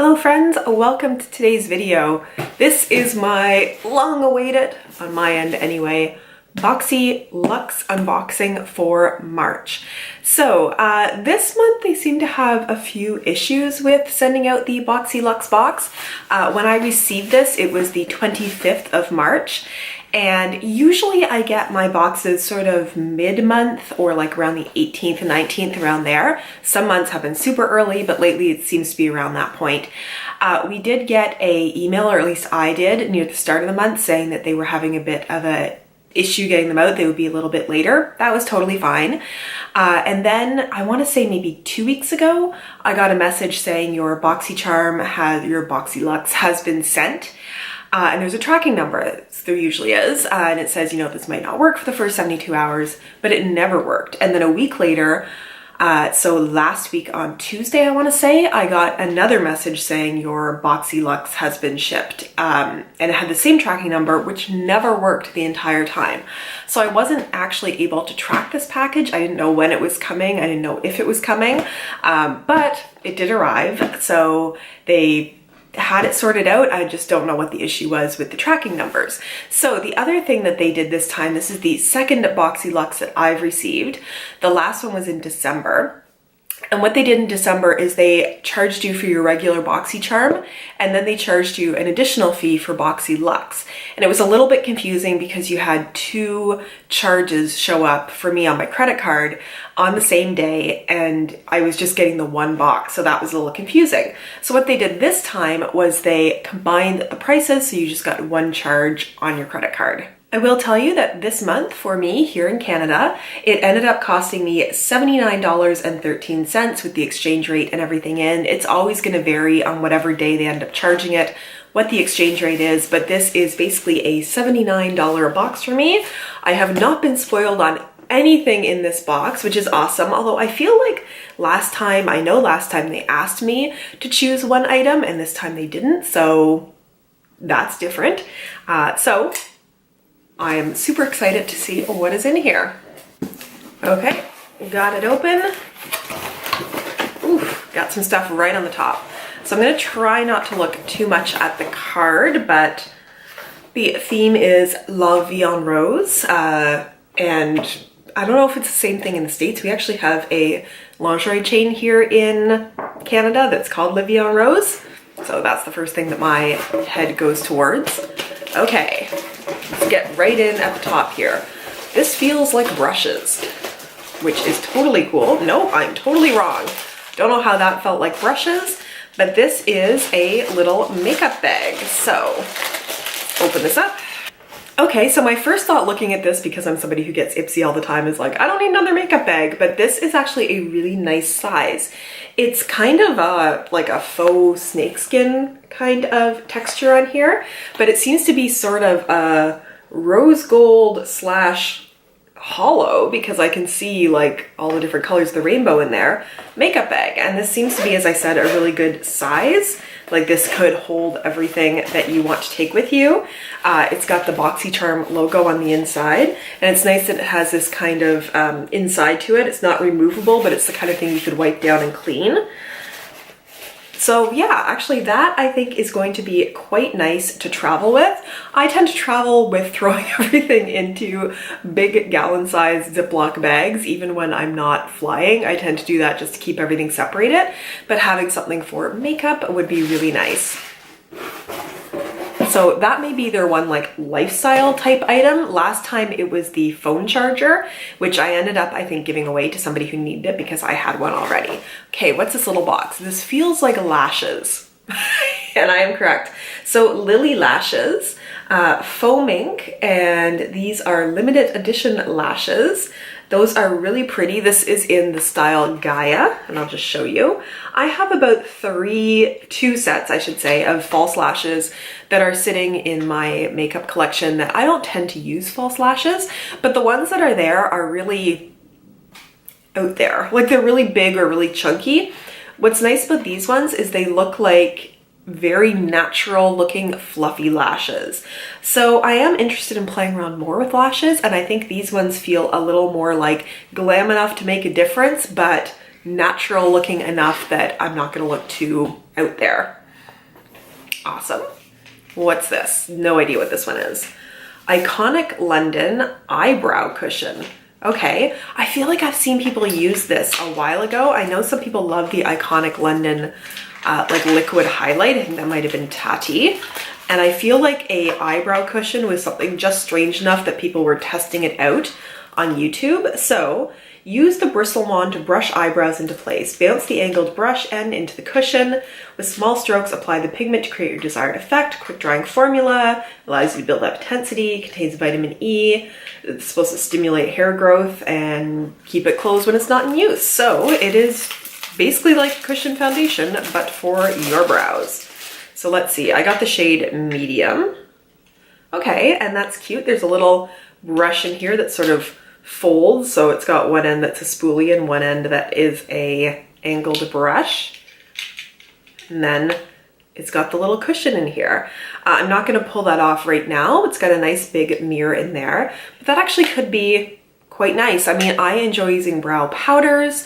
Hello friends, welcome to today's video. This is my long-awaited, on my end anyway, Boxyluxe unboxing for March. So this month they seem to have a few issues with sending out the Boxyluxe box. When I received this, it was the 25th of March. And usually I get my boxes sort of mid-month or like around the 18th and 19th, around there. Some months have been super early, but lately it seems to be around that point. We did get an email, or at least I did, near the start of the month saying that they were having a bit of a issue getting them out. They would be a little bit later. That was totally fine. And then I want to say maybe 2 weeks ago, I got a message saying your Boxycharm your Boxyluxe has been sent. And there's a tracking number, there usually is, and it says, you know, this might not work for the first 72 hours, but it never worked. And then a week later, so last week on Tuesday, I want to say, I got another message saying your Boxyluxe has been shipped. And it had the same tracking number, which never worked the entire time. So I wasn't actually able to track this package. I didn't know when it was coming. I didn't know if it was coming, but it did arrive. So they had it sorted out. I just don't know what the issue was with the tracking numbers. So the other thing that they did this time, this is the second Boxyluxe that I've received. The last one was in December. And what they did in December is they charged you for your regular Boxycharm, and then they charged you an additional fee for Boxyluxe. And it was a little bit confusing because you had two charges show up for me on my credit card on the same day, and I was just getting the one box, so that was a little confusing. So what they did this time was they combined the prices, so you just got one charge on your credit card. I will tell you that this month for me here in Canada, it ended up costing me $79.13 with the exchange rate and everything in. It's always going to vary on whatever day they end up charging it, what the exchange rate is, but this is basically a $79 box for me. I have not been spoiled on anything in this box, which is awesome, although I feel like last time they asked me to choose one item and this time they didn't, so that's different. So I am super excited to see what is in here. Okay, got it open. Oof, got some stuff right on the top. So I'm gonna try not to look too much at the card, but the theme is La Vie en Rose. And I don't know if it's the same thing in the States. We actually have a lingerie chain here in Canada that's called La Vie en Rose. So that's the first thing that my head goes towards. Okay, let's get right in at the top here. This feels like brushes, which is totally cool. No, I'm totally wrong. Don't know how that felt like brushes, but this is a little makeup bag. So, open this up. Okay, so my first thought looking at this, because I'm somebody who gets ipsy all the time, is like, I don't need another makeup bag, but this is actually a really nice size. It's kind of like a faux snakeskin kind of texture on here, but it seems to be sort of a rose gold slash hollow, because I can see like all the different colors of the rainbow in there, makeup bag. And this seems to be, as I said, a really good size. Like this could hold everything that you want to take with you. It's got the Boxycharm logo on the inside, and it's nice that it has this kind of inside to it. It's not removable, but it's the kind of thing you could wipe down and clean. So yeah, actually that I think is going to be quite nice to travel with. I tend to travel with throwing everything into big gallon-sized Ziploc bags, even when I'm not flying. I tend to do that just to keep everything separated, but having something for makeup would be really nice. So that may be their one like lifestyle type item. Last time it was the phone charger, which I ended up, I think, giving away to somebody who needed it because I had one already. Okay, what's this little box? This feels like lashes. And I am correct. So Lily lashes, foam ink, and these are limited edition lashes. Those are really pretty. This is in the style Gaia, and I'll just show you. I have about two sets, I should say, of false lashes that are sitting in my makeup collection that I don't tend to use false lashes, but the ones that are there are really out there. Like they're really big or really chunky. What's nice about these ones is they look like very natural looking fluffy lashes. So I am interested in playing around more with lashes, and I think these ones feel a little more like glam enough to make a difference, but natural looking enough that I'm not gonna look too out there. Awesome. What's this? No idea what this one is. Iconic London Eyebrow Cushion. Okay, I feel like I've seen people use this a while ago. I know some people love the Iconic London like liquid highlight. I think that might have been Tati. And I feel like a eyebrow cushion was something just strange enough that people were testing it out on YouTube. So use the bristle wand to brush eyebrows into place. Bounce the angled brush end into the cushion. With small strokes, apply the pigment to create your desired effect. Quick drying formula, allows you to build up intensity, contains vitamin E. It's supposed to stimulate hair growth and keep it closed when it's not in use. So it is basically like cushion foundation, but for your brows. So let's see, I got the shade medium. Okay, and that's cute. There's a little brush in here that sort of folds. So it's got one end that's a spoolie and one end that is a angled brush. And then it's got the little cushion in here. I'm not gonna pull that off right now. It's got a nice big mirror in there, but that actually could be quite nice. I mean, I enjoy using brow powders.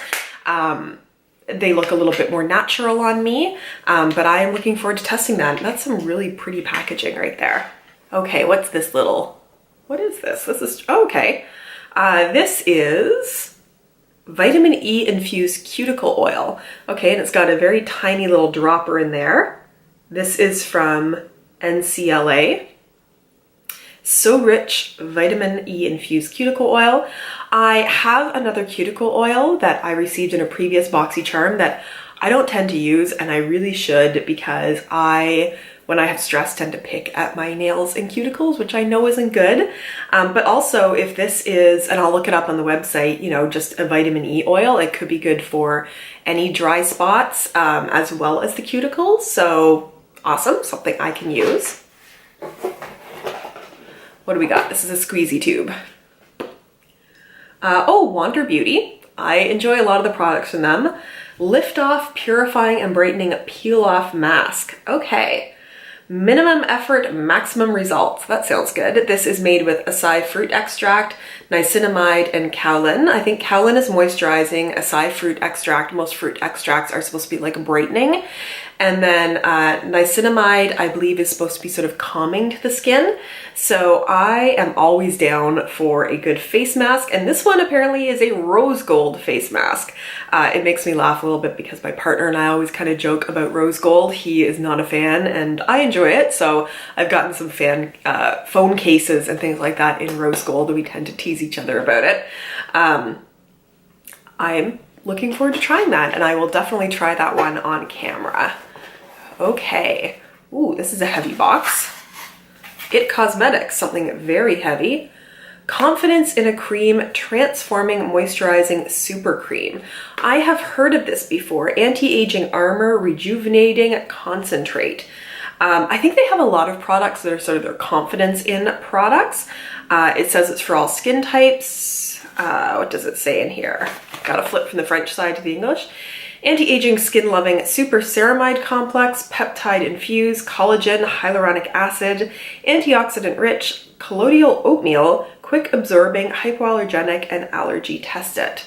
They look a little bit more natural on me, but I am looking forward to testing that. That's some really pretty packaging right there. Okay, what's this little, what is this? This is, okay. This is vitamin E infused cuticle oil. Okay, and it's got a very tiny little dropper in there. This is from NCLA. So Rich vitamin E infused cuticle oil. I have another cuticle oil that I received in a previous Boxycharm that I don't tend to use, and I really should, because when I have stress, tend to pick at my nails and cuticles, which I know isn't good. But also if this is, and I'll look it up on the website, you know, just a vitamin E oil, it could be good for any dry spots as well as the cuticles. So awesome, something I can use. What do we got? This is a squeezy tube. Oh, Wander Beauty. I enjoy a lot of the products from them. Lift Off Purifying and Brightening Peel Off Mask. Okay. Minimum effort, maximum results. That sounds good. This is made with acai fruit extract, niacinamide, and kaolin. I think kaolin is moisturizing, acai fruit extract. Most fruit extracts are supposed to be like brightening. And then niacinamide, I believe, is supposed to be sort of calming to the skin. So I am always down for a good face mask. And this one apparently is a rose gold face mask. It makes me laugh a little bit because my partner and I always kind of joke about rose gold. He is not a fan and I enjoy it. So I've gotten some phone cases and things like that in rose gold. We tend to tease each other about it. I'm looking forward to trying that, and I will definitely try that one on camera. Okay. Ooh, this is a heavy box. It Cosmetics, something very heavy. Confidence in a Cream Transforming Moisturizing Super Cream. I have heard of this before. Anti-Aging Armor Rejuvenating Concentrate. I think they have a lot of products that are sort of their confidence in products. It says it's for all skin types. What does it say in here? Got to flip from the French side to the English. Anti-aging, skin-loving, super ceramide complex, peptide-infused, collagen, hyaluronic acid, antioxidant-rich, colloidal oatmeal, quick-absorbing, hypoallergenic, and allergy-tested.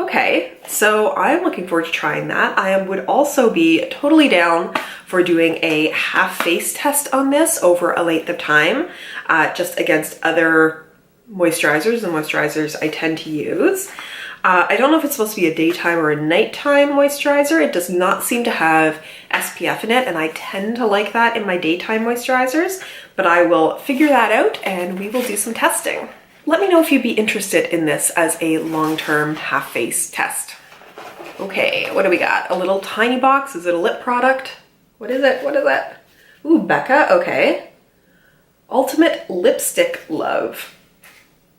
Okay, so I'm looking forward to trying that. I would also be totally down for doing a half face test on this over a length of time, just against other moisturizers and moisturizers I tend to use. I don't know if it's supposed to be a daytime or a nighttime moisturizer. It does not seem to have SPF in it, and I tend to like that in my daytime moisturizers, but I will figure that out and we will do some testing. Let me know if you'd be interested in this as a long-term half face test. Okay, what do we got? A little tiny box. Is it a lip product? What is it? What is that? Ooh, Becca, okay. Ultimate Lipstick Love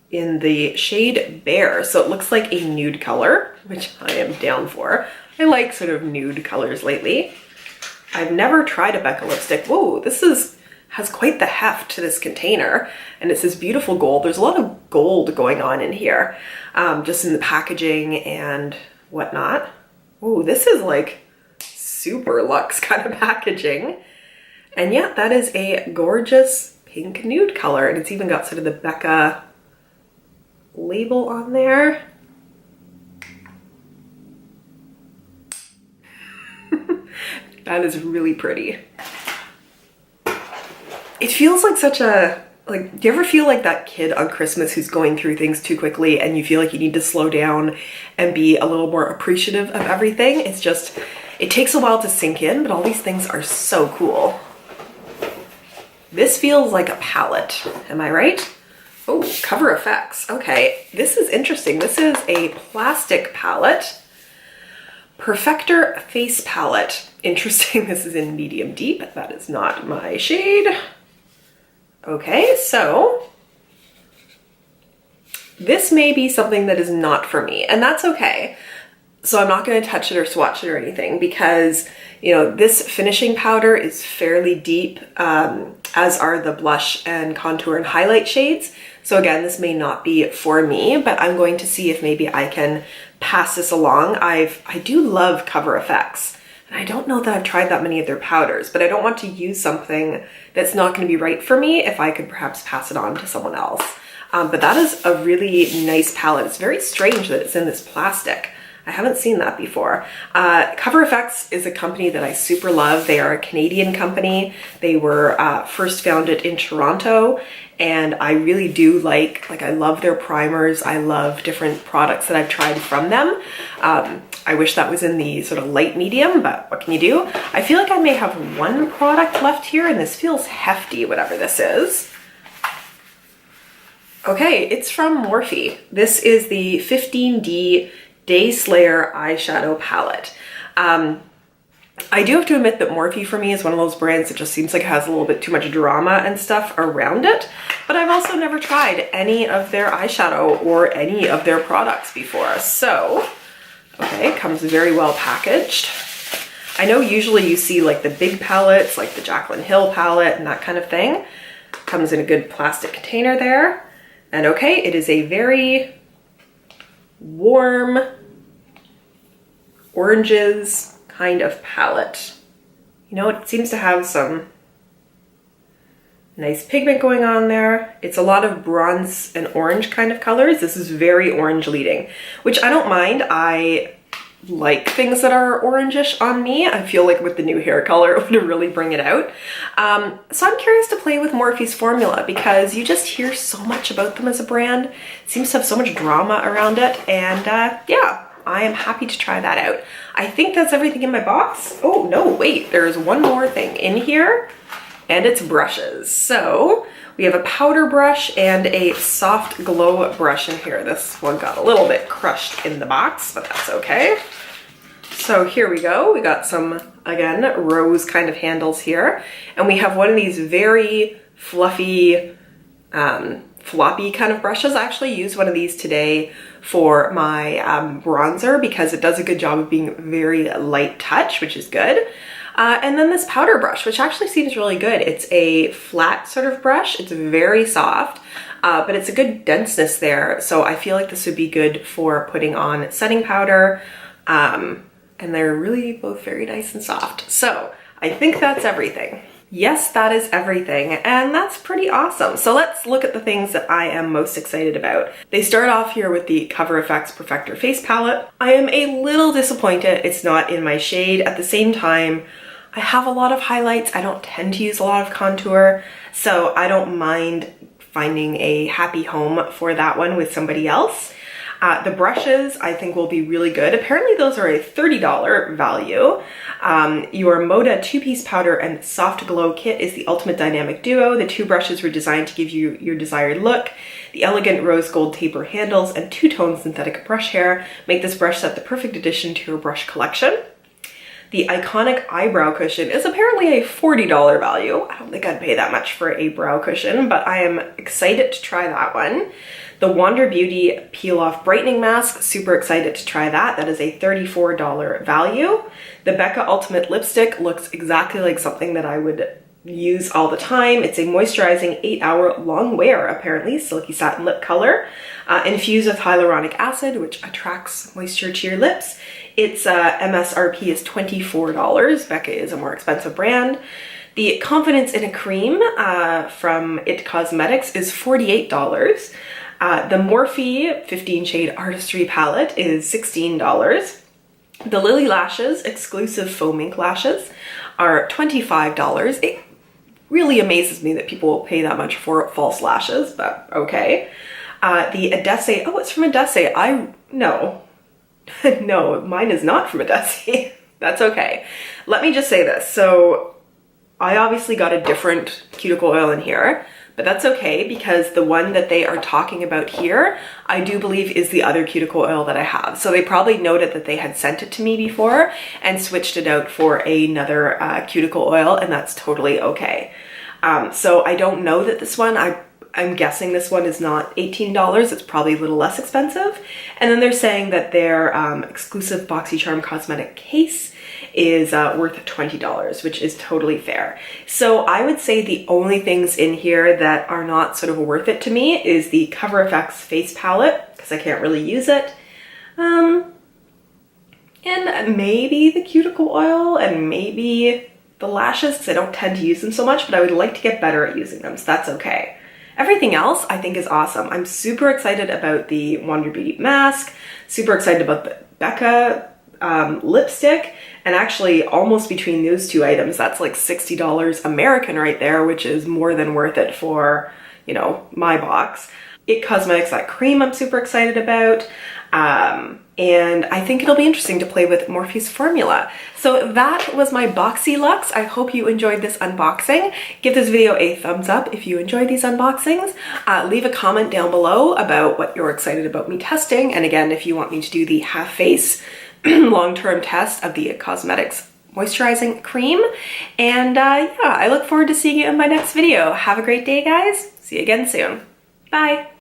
in the shade Bear. So it looks like a nude color, which I am down for. I like sort of nude colors lately. I've never tried a Becca lipstick. Whoa, this has quite the heft to this container, and it's this beautiful gold. There's a lot of gold going on in here, just in the packaging and whatnot. Ooh, this is like super luxe kind of packaging. And yeah, that is a gorgeous pink nude color, and it's even got sort of the Becca label on there. That is really pretty. it feels like such a, like, do you ever feel like that kid on Christmas who's going through things too quickly and you feel like you need to slow down and be a little more appreciative of everything? It's just, it takes a while to sink in, but all these things are so cool. This feels like a palette, am I right? Oh, cover effects. Okay, this is interesting. This is a plastic palette. Perfector face palette. Interesting, this is in medium deep. That is not my shade. Okay, so this may be something that is not for me, and that's okay. So I'm not going to touch it or swatch it or anything because, you know, this finishing powder is fairly deep, as are the blush and contour and highlight shades. So again, this may not be for me, but I'm going to see if maybe I can pass this along. I do love Cover Effects. And I don't know that I've tried that many of their powders, but I don't want to use something that's not going to be right for me if I could perhaps pass it on to someone else. But that is a really nice palette. It's very strange that it's in this plastic. I haven't seen that before. Cover Effects is a company that I super love. They are a Canadian company. They were first founded in Toronto, and I really do like I love their primers. I love different products that I've tried from them. I wish that was in the sort of light medium, but what can you do? I feel like I may have one product left here, and this feels hefty, whatever this is. Okay, it's from Morphe. This is the 15D Day Slayer eyeshadow palette. I do have to admit that Morphe for me is one of those brands that just seems like it has a little bit too much drama and stuff around it, but I've also never tried any of their eyeshadow or any of their products before. So, okay, it comes very well packaged. I know usually you see like the big palettes, like the Jaclyn Hill palette and that kind of thing. Comes in a good plastic container there. And okay, it is a very warm oranges kind of palette. You know, it seems to have some nice pigment going on there. It's a lot of bronze and orange kind of colors. This is very orange leading, which I don't mind. I like things that are orangish on me. I feel like with the new hair color, it would really bring it out. So I'm curious to play with Morphe's formula because you just hear so much about them as a brand. It seems to have so much drama around it, and yeah, I am happy to try that out. I think that's everything in my box. Oh no, wait, there's one more thing in here, and it's brushes. So we have a powder brush and a soft glow brush in here. This one got a little bit crushed in the box, but that's okay. So here we go. We got some, again, rose kind of handles here. And we have one of these very fluffy, floppy kind of brushes. I actually used one of these today for my bronzer because it does a good job of being very light touch, which is good. And then this powder brush, which actually seems really good. It's a flat sort of brush. It's very soft, but it's a good denseness there. So I feel like this would be good for putting on setting powder. And they're really both very nice and soft. So I think that's everything. Yes, that is everything, and that's pretty awesome. So let's look at the things that I am most excited about. They start off here with the Cover Effects Perfector Face Palette. I am a little disappointed it's not in my shade. At the same time, I have a lot of highlights. I don't tend to use a lot of contour, so I don't mind finding a happy home for that one with somebody else. The brushes I think will be really good. Apparently those are a $30 value. Your Moda 2-piece powder and soft glow kit is the ultimate dynamic duo. The two brushes were designed to give you your desired look. The elegant rose gold taper handles and two-tone synthetic brush hair make this brush set the perfect addition to your brush collection. The iconic eyebrow cushion is apparently a $40 value. I don't think I'd pay that much for a brow cushion, but I am excited to try that one. The Wander Beauty Peel Off Brightening Mask, super excited to try that. That is a $34 value. The Becca Ultimate Lipstick looks exactly like something that I would use all the time. It's a moisturizing 8-hour long wear, apparently, silky satin lip color, infused with hyaluronic acid, which attracts moisture to your lips. Its MSRP is $24. Becca is a more expensive brand. The Confidence in a Cream from IT Cosmetics is $48. The Morphe 15 Shade Artistry Palette is $16. The Lily Lashes exclusive faux mink lashes are $25. really amazes me that people pay that much for false lashes, but okay. The Adesse, oh, it's from Adesse. No. No, mine is not from Adesse. That's okay. Let me just say this. So I obviously got a different cuticle oil in here, but that's okay because the one that they are talking about here, I do believe is the other cuticle oil that I have. So they probably noted that they had sent it to me before and switched it out for another cuticle oil, and that's totally okay. So I don't know that this one, I'm guessing this one is not $18. It's probably a little less expensive. And then they're saying that their exclusive Boxycharm cosmetic case is worth $20, which is totally fair. So I would say the only things in here that are not sort of worth it to me is the Cover FX face palette, because I can't really use it. And maybe the cuticle oil and maybe the lashes, because I don't tend to use them so much, but I would like to get better at using them, so that's okay. Everything else I think is awesome. I'm super excited about the Wander Beauty mask, super excited about the Becca lipstick, and actually almost between those two items, that's like $60 American right there, which is more than worth it for, you know, my box. It Cosmetics, that cream I'm super excited about. And I think it'll be interesting to play with Morphe's formula. So that was my Boxyluxe. I hope you enjoyed this unboxing. Give this video a thumbs up if you enjoy these unboxings. Leave a comment down below about what you're excited about me testing. And again, if you want me to do the half face long-term test of the Cosmetics moisturizing cream. And yeah, I look forward to seeing you in my next video. Have a great day, guys. See you again soon. Bye.